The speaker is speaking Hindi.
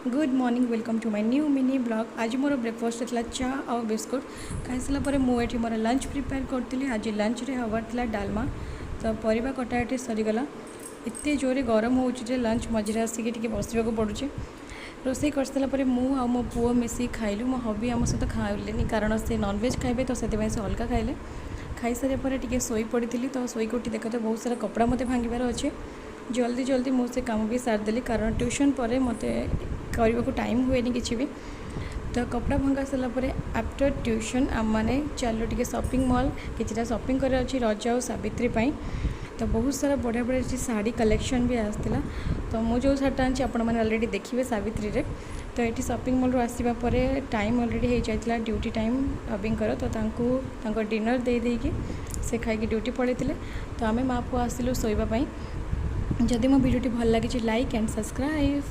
Good morning welcome to my new mini blog. आज मोर ब्रेकफास्ट होता चा और बिस्कुट खाई सारापर मुझे मोर लंच प्रिपेयर करी। आज लंच रे हबार था डालमा, तो परिवा कटाकटी सरीगला। एत जोरे गरम हो लंच मझे आसिक बसवा पड़ुचे। रोषे कर सारापर मु आ मो पुओ मिसी खाइलु। मो हबी आम सहित खाइले कारण से नॉनवेज खाइबे, तो से अलग खाइले। खाई सारापर टी शोई पड़ी, तो शोक उठी देखते बहुत सारा कपड़ा मत भांगार अच्छे। जल्दी जल्दी मुझे काम भी सारिदेली कारण ट्यूशन पर मत करने को टाइम हुए कि भी। तो कपड़ा भंगा सारापर आफ्टर ट्यूशन आम मैंने चलो टी शॉपिंग मॉल कि शॉपिंग कर रज और सावित्री पाई। तो बहुत सारा बढ़िया बढ़िया शाढ़ी कलेक्शन भी आसाला। तो मुझे जो शाढ़ी आनी आपण मैंने अलरेडी देखिए सावित्री रे। तो ये शॉपिंग मॉल आसवा पर टाइम अलरेडी हो जाता ड्यूटी टाइम अबिंकर। तो डिनर दे देकी से खाई ड्यूटी पड़े। तो आम माँ पुआ आसिलु शोवाई। जदि मो वीडियो भल लगी लाइक एंड सब्सक्राइब।